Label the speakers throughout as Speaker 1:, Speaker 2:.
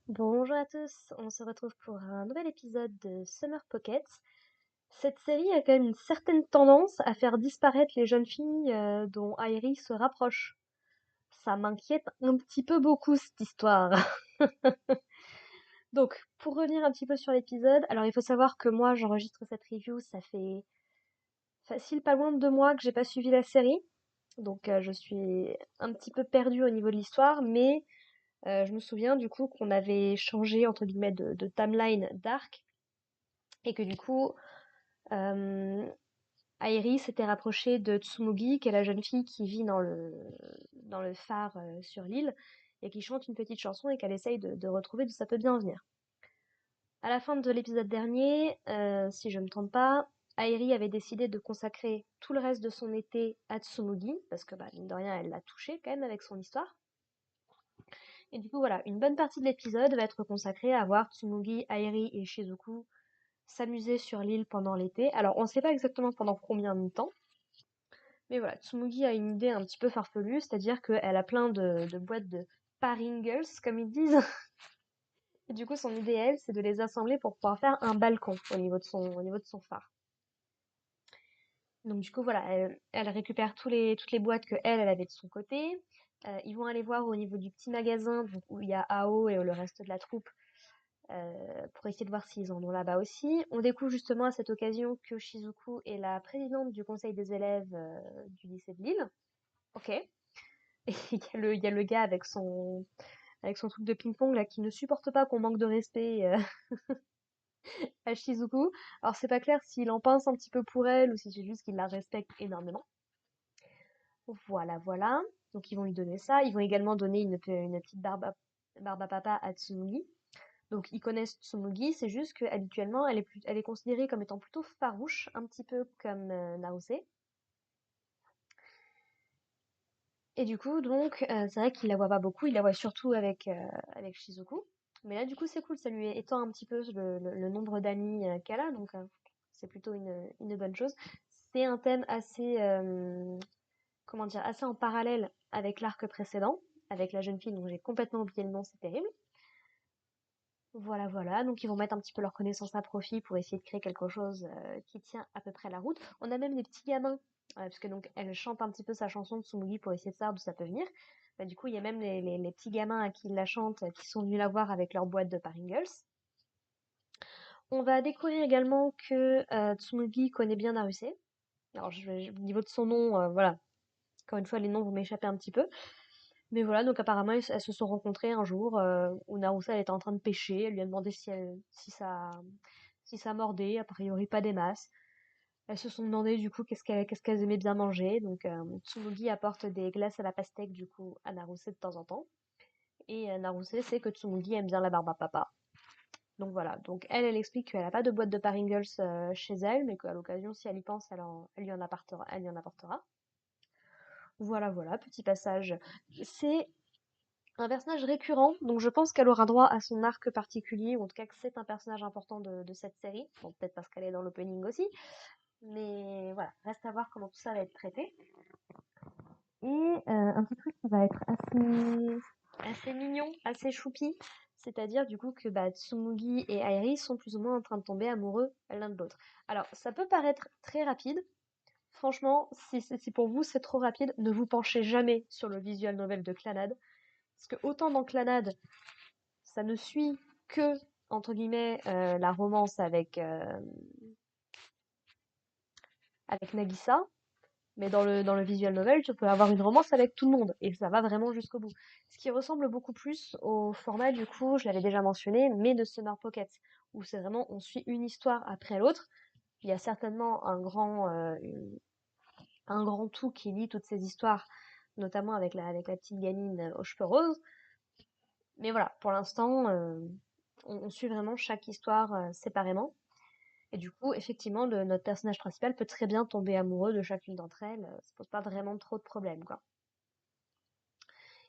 Speaker 1: Bonjour à tous, on se retrouve pour un nouvel épisode de Summer Pocket. Cette série a quand même une certaine tendance à faire disparaître les jeunes filles dont Airi se rapproche. Ça m'inquiète un petit peu beaucoup cette histoire. Donc, pour revenir un petit peu sur l'épisode, alors il faut savoir que moi j'enregistre cette review, ça fait facile pas loin de 2 mois que j'ai pas suivi la série. Donc je suis un petit peu perdue au niveau de l'histoire, mais je me souviens du coup qu'on avait changé entre guillemets de timeline d'arc et que du coup Airi s'était rapprochée de Tsumugi, qui est la jeune fille qui vit dans le phare sur l'île, et qui chante une petite chanson et qu'elle essaye de retrouver d'où ça peut bien venir. À la fin de l'épisode dernier, si je ne me trompe pas, Airi avait décidé de consacrer tout le reste de son été à Tsumugi, parce que bah, mine de rien, elle l'a touché quand même avec son histoire. Et du coup, voilà, une bonne partie de l'épisode va être consacrée à voir Tsumugi, Airi et Shizuku s'amuser sur l'île pendant l'été. Alors, on ne sait pas exactement pendant combien de temps, mais voilà, Tsumugi a une idée un petit peu farfelue, c'est-à-dire qu'elle a plein de boîtes de paringles, comme ils disent. Et du coup, son idée, elle, c'est de les assembler pour pouvoir faire un balcon au niveau de son phare. Donc du coup, voilà, elle récupère toutes les boîtes que elle avait de son côté. Ils vont aller voir au niveau du petit magasin donc, où il y a Ao et le reste de la troupe pour essayer de voir s'ils en ont là-bas aussi. On découvre justement à cette occasion que Shizuku est la présidente du conseil des élèves du lycée de Lille. Ok. Et il y a le gars avec son truc de ping-pong là qui ne supporte pas qu'on manque de respect à Shizuku. Alors c'est pas clair s'il en pense un petit peu pour elle ou si c'est juste qu'il la respecte énormément. Voilà, voilà. Donc ils vont lui donner ça. Ils vont également donner une petite barbe à papa à Tsumugi. Donc ils connaissent Tsumugi, c'est juste qu'habituellement elle est considérée comme étant plutôt farouche, un petit peu comme Naruse. Et du coup, donc, c'est vrai qu'il la voit pas beaucoup, il la voit surtout avec Shizuku. Mais là, du coup, c'est cool, ça lui étend un petit peu le nombre d'amis qu'elle a, donc c'est plutôt une bonne chose. C'est un thème assez, comment dire, assez en parallèle avec l'arc précédent, avec la jeune fille dont j'ai complètement oublié le nom, c'est terrible. Voilà, voilà, donc ils vont mettre un petit peu leur connaissance à profit pour essayer de créer quelque chose qui tient à peu près la route. On a même des petits gamins, puisque donc elle chante un petit peu sa chanson de Tsumugi pour essayer de savoir d'où ça peut venir. Bah, du coup, il y a même les petits gamins à qui il la chante qui sont venus la voir avec leur boîte de Paringles. On va découvrir également que Tsumugi connaît bien Naruse. Alors, au niveau de son nom, voilà, encore une fois, les noms vont m'échapper un petit peu. Mais voilà, donc apparemment, elles se sont rencontrées un jour où Naruse, elle était en train de pêcher. Elle lui a demandé si ça mordait, a priori pas des masses. Elles se sont demandé du coup qu'est-ce qu'elles aimaient bien manger. Donc Tsumugi apporte des glaces à la pastèque du coup à Naruse de temps en temps. Et Naruse sait que Tsumugi aime bien la barbe à papa. Donc voilà, donc elle explique qu'elle n'a pas de boîte de Paringles chez elle, mais qu'à l'occasion, si elle y pense, elle lui en apportera. Elle lui en apportera. Voilà, voilà, petit passage. C'est un personnage récurrent, donc je pense qu'elle aura droit à son arc particulier, ou en tout cas que c'est un personnage important de cette série. Bon, peut-être parce qu'elle est dans l'opening aussi, mais voilà, reste à voir comment tout ça va être traité. Et un petit truc qui va être assez mignon, assez choupi, c'est-à-dire du coup que bah, Tsumugi et Airi sont plus ou moins en train de tomber amoureux l'un de l'autre. Alors, ça peut paraître très rapide. Franchement, si pour vous c'est trop rapide, ne vous penchez jamais sur le visual novel de Clannad. Parce que autant dans Clannad, ça ne suit que, entre guillemets, la romance avec Nagisa, mais dans le visual novel, tu peux avoir une romance avec tout le monde, et ça va vraiment jusqu'au bout. Ce qui ressemble beaucoup plus au format, du coup, je l'avais déjà mentionné, mais de Summer Pocket, où c'est vraiment, on suit une histoire après l'autre. Il y a certainement un grand tout qui lie toutes ces histoires, notamment avec la petite gamine aux cheveux roses. Mais voilà, pour l'instant, on suit vraiment chaque histoire séparément. Et du coup, effectivement, notre personnage principal peut très bien tomber amoureux de chacune d'entre elles. Ça pose pas vraiment trop de problèmes, quoi.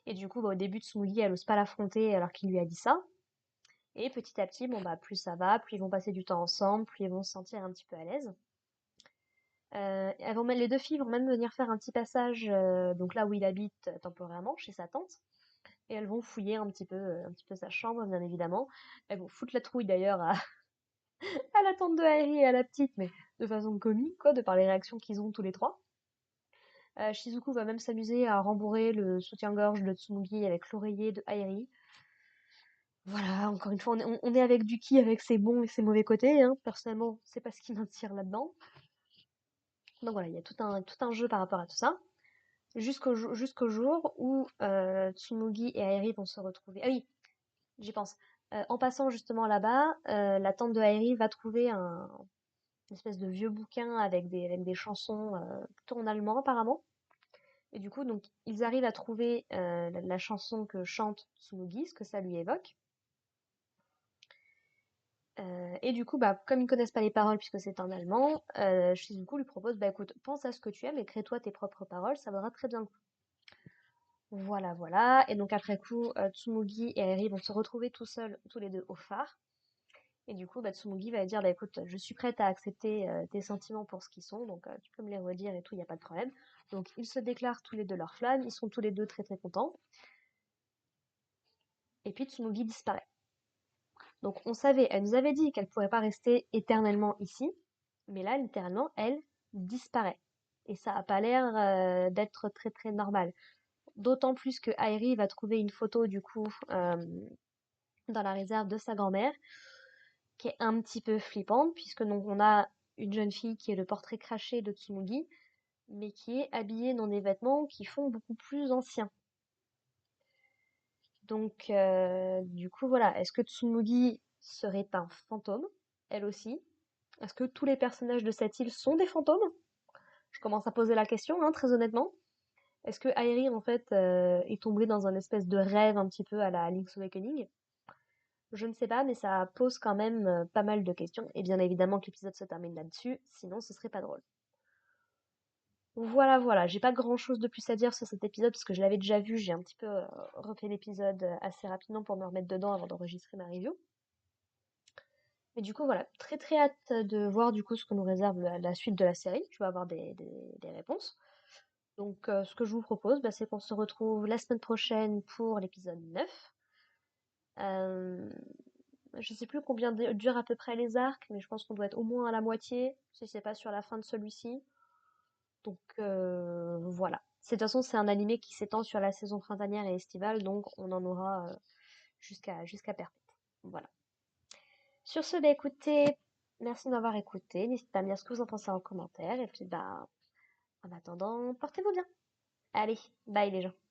Speaker 1: Et du coup, bah, au début, Tsumugi, elle ose pas l'affronter alors qu'il lui a dit ça. Et petit à petit, bon bah plus ça va, plus ils vont passer du temps ensemble, plus ils vont se sentir un petit peu à l'aise. Les deux filles vont même venir faire un petit passage, donc là où il habite temporairement, chez sa tante. et elles vont fouiller un petit peu sa chambre, bien évidemment. Elles vont foutre la trouille d'ailleurs à, à la tante de Harry et à la petite, mais de façon comique, quoi, de par les réactions qu'ils ont tous les trois. Shizuku va même s'amuser à rembourrer le soutien-gorge de Tsumugi avec l'oreiller de Harry. Voilà, encore une fois, on est avec Duki, avec ses bons et ses mauvais côtés, hein. Personnellement, c'est pas ce qui m'attire là-dedans. Donc voilà, il y a tout un jeu par rapport à tout ça. Jusqu'au jour où Tsumugi et Airi vont se retrouver. Ah oui, j'y pense. En passant justement là-bas, la tante de Airi va trouver une espèce de vieux bouquin avec des chansons plutôt en allemand apparemment. Et du coup, donc, ils arrivent à trouver la chanson que chante Tsumugi, ce que ça lui évoque. Et du coup, bah, comme ils connaissent pas les paroles puisque c'est en allemand, Shizuku lui propose, bah écoute, pense à ce que tu aimes et crée-toi tes propres paroles, ça vaudra très bien le coup. Voilà, voilà. Et donc après coup, Tsumugi et Airi vont se retrouver tout seuls, tous les deux au phare. Et du coup, bah, Tsumugi va dire, bah écoute, je suis prête à accepter tes sentiments pour ce qu'ils sont, donc tu peux me les redire et tout, il n'y a pas de problème. Donc ils se déclarent tous les deux leur flamme, ils sont tous les deux très très contents. Et puis Tsumugi disparaît. Donc on savait, elle nous avait dit qu'elle pourrait pas rester éternellement ici, mais là littéralement elle disparaît. Et ça a pas l'air d'être très très normal. D'autant plus que Airi va trouver une photo du coup dans la réserve de sa grand-mère qui est un petit peu flippante puisque donc on a une jeune fille qui est le portrait craché de Tsumugi mais qui est habillée dans des vêtements qui font beaucoup plus anciens. Donc du coup voilà, est-ce que Tsumugi serait un fantôme elle aussi? Est-ce que tous les personnages de cette île sont des fantômes? Je commence à poser la question, hein, très honnêtement. Est-ce que Airi, en fait, est tombée dans un espèce de rêve un petit peu à la Link's Awakening? Je ne sais pas, mais ça pose quand même pas mal de questions. Et bien évidemment que l'épisode se termine là-dessus, sinon ce serait pas drôle. Voilà, voilà, j'ai pas grand-chose de plus à dire sur cet épisode parce que je l'avais déjà vu, j'ai un petit peu refait l'épisode assez rapidement pour me remettre dedans avant d'enregistrer ma review. Mais du coup, voilà, très très hâte de voir du coup ce que nous réserve la suite de la série. Je vais avoir des réponses. Donc, ce que je vous propose, bah, c'est qu'on se retrouve la semaine prochaine pour l'épisode 9. Euh, je sais plus combien durent à peu près les arcs, mais je pense qu'on doit être au moins à la moitié, si c'est pas sur la fin de celui-ci. Donc, voilà. De toute façon, c'est un animé qui s'étend sur la saison printanière et estivale, donc on en aura jusqu'à Perpète. Voilà. Sur ce, bah, écoutez, merci d'avoir écouté. N'hésitez pas à me dire ce que vous en pensez en commentaire. Et puis, bah, en attendant, portez-vous bien. Allez, bye les gens.